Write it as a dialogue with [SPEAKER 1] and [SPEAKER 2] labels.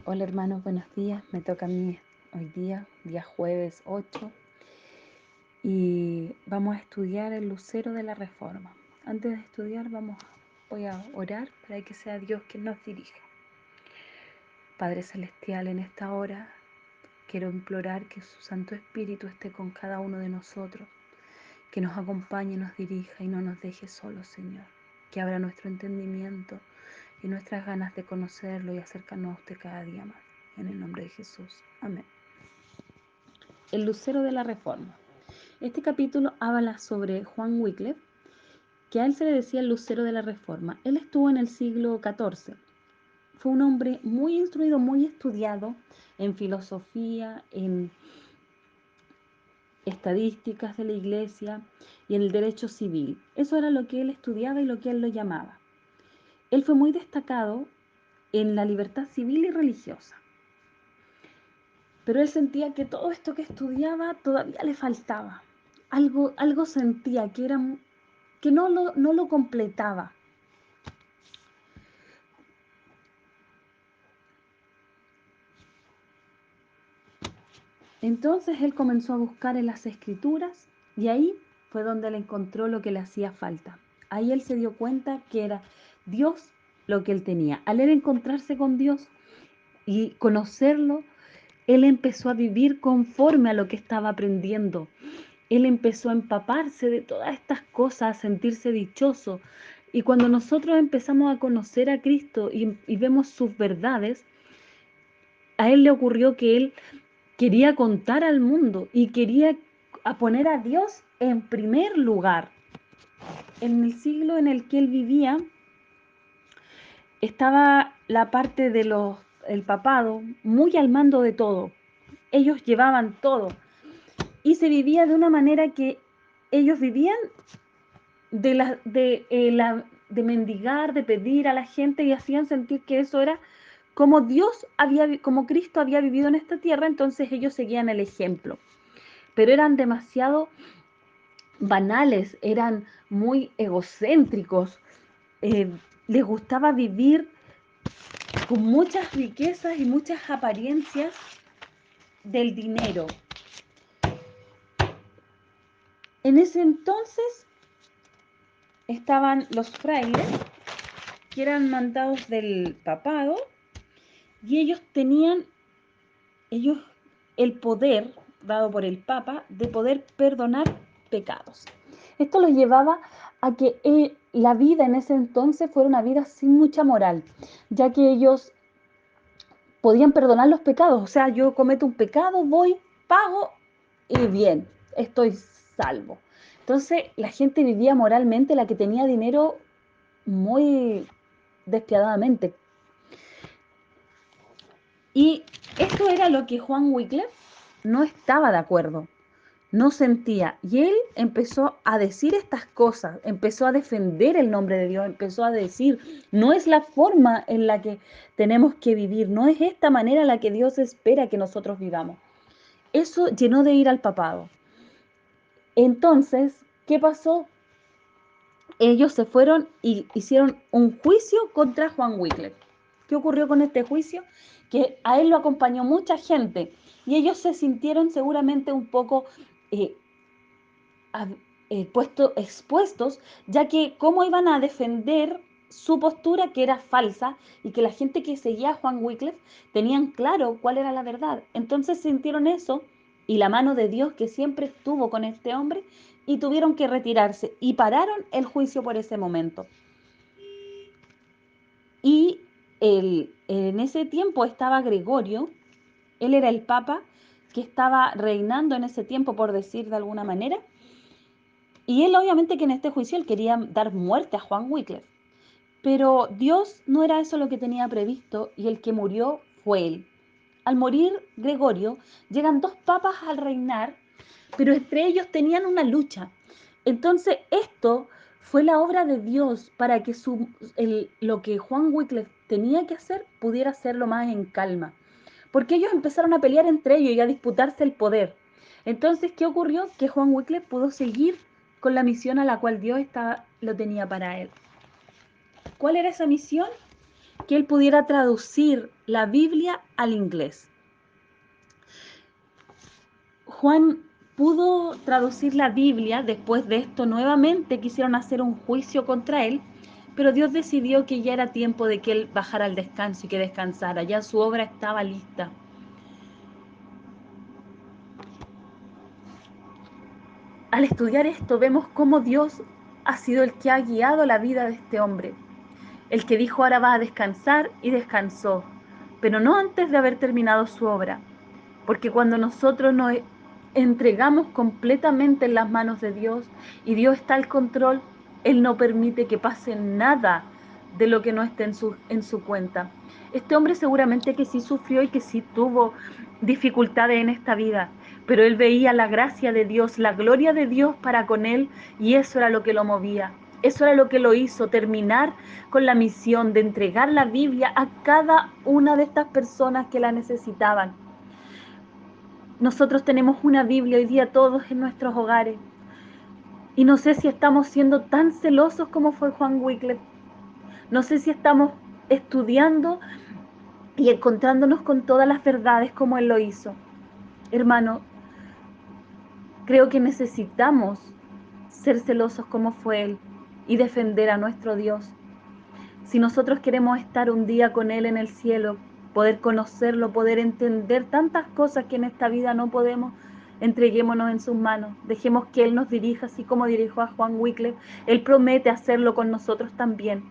[SPEAKER 1] Hola hermanos, buenos días. Me toca a mí hoy día jueves 8, y vamos a estudiar el Lucero de la Reforma. Antes de estudiar voy a orar para que sea Dios quien nos dirija. Padre Celestial, en esta hora quiero implorar que su Santo Espíritu esté con cada uno de nosotros, que nos acompañe, nos dirija y no nos deje solos, Señor. Que abra nuestro entendimiento y nuestras ganas de conocerlo y acercarnos a usted cada día más. En el nombre de Jesús. Amén. El Lucero de la Reforma. Este capítulo habla sobre Juan Wycliffe, que a él se le decía el Lucero de la Reforma. Él estuvo en el siglo XIV. Fue un hombre muy instruido, muy estudiado en filosofía, en estadísticas de la iglesia y en el derecho civil. Eso era lo que él estudiaba y lo que él lo llamaba. Él fue muy destacado en la libertad civil y religiosa. Pero él sentía que todo esto que estudiaba todavía le faltaba. Algo sentía que no lo completaba. Entonces él comenzó a buscar en las escrituras y ahí fue donde él encontró lo que le hacía falta. Ahí él se dio cuenta que era Dios lo que él tenía. Al él encontrarse con Dios y conocerlo, él empezó a vivir conforme a lo que estaba aprendiendo. Él empezó a empaparse de todas estas cosas, a sentirse dichoso. Y cuando nosotros empezamos a conocer a Cristo y vemos sus verdades, a él le ocurrió que él quería contar al mundo y quería poner a Dios en primer lugar. En el siglo en el que él vivía, estaba la parte el papado muy al mando de todo. Ellos llevaban todo y se vivía de una manera que ellos vivían de mendigar, de pedir a la gente, y hacían sentir que eso era como como Cristo había vivido en esta tierra. Entonces ellos seguían el ejemplo. Pero eran demasiado banales, eran muy egocéntricos, les gustaba vivir con muchas riquezas y muchas apariencias del dinero. En ese entonces estaban los frailes, que eran mandados del papado, y ellos tenían el poder dado por el Papa de poder perdonar pecados. Esto los llevaba a que la vida en ese entonces fuera una vida sin mucha moral, ya que ellos podían perdonar los pecados. O sea, yo cometo un pecado, voy, pago y bien, estoy salvo. Entonces la gente vivía moralmente, la que tenía dinero, muy despiadadamente. Y esto era lo que Juan Wycliffe no estaba de acuerdo, no sentía. Y él empezó a decir estas cosas, empezó a defender el nombre de Dios, empezó a decir, no es la forma en la que tenemos que vivir, no es esta manera en la que Dios espera que nosotros vivamos. Eso llenó de ira al papado. Entonces, ¿qué pasó? Ellos se fueron y hicieron un juicio contra Juan Wycliffe. ¿Qué ocurrió con este juicio? Que a él lo acompañó mucha gente y ellos se sintieron seguramente un poco eh, expuestos, ya que cómo iban a defender su postura, que era falsa, y que la gente que seguía a Juan Wycliffe tenían claro cuál era la verdad. Entonces sintieron eso y la mano de Dios que siempre estuvo con este hombre, y tuvieron que retirarse y pararon el juicio por ese momento. Y en ese tiempo estaba Gregorio, él era el papa que estaba reinando en ese tiempo, por decir de alguna manera. Y él, obviamente, que en este juicio él quería dar muerte a Juan Wycliffe. Pero Dios no era eso lo que tenía previsto, y el que murió fue él. Al morir Gregorio, llegan dos papas al reinar, pero entre ellos tenían una lucha. Entonces esto fue la obra de Dios para que lo que Juan Wycliffe tenía que hacer pudiera hacerlo más en calma. Porque ellos empezaron a pelear entre ellos y a disputarse el poder. Entonces, ¿qué ocurrió? Que Juan Wycliffe pudo seguir con la misión a la cual Dios lo tenía para él. ¿Cuál era esa misión? que él pudiera traducir la Biblia al inglés. Juan pudo traducir la Biblia. Después de esto nuevamente quisieron hacer un juicio contra él, pero Dios decidió que ya era tiempo de que él bajara al descanso y que descansara. Ya su obra estaba lista. Al estudiar esto vemos cómo Dios ha sido el que ha guiado la vida de este hombre, el que dijo ahora va a descansar y descansó, pero no antes de haber terminado su obra. Porque cuando nosotros nos entregamos completamente en las manos de Dios y Dios está al control, Él no permite que pase nada de lo que no esté en su cuenta. Este hombre seguramente que sí sufrió y que sí tuvo dificultades en esta vida, pero él veía la gracia de Dios, la gloria de Dios para con él, y eso era lo que lo movía. Eso era lo que lo hizo terminar con la misión de entregar la Biblia a cada una de estas personas que la necesitaban. Nosotros tenemos una Biblia hoy día todos en nuestros hogares. Y no sé si estamos siendo tan celosos como fue Juan Wycliffe. No sé si estamos estudiando y encontrándonos con todas las verdades como él lo hizo. Hermano, creo que necesitamos ser celosos como fue él y defender a nuestro Dios. Si nosotros queremos estar un día con él en el cielo, poder conocerlo, poder entender tantas cosas que en esta vida no podemos, entreguémonos en sus manos, dejemos que él nos dirija, así como dirigió a Juan Wycliffe. Él promete hacerlo con nosotros también.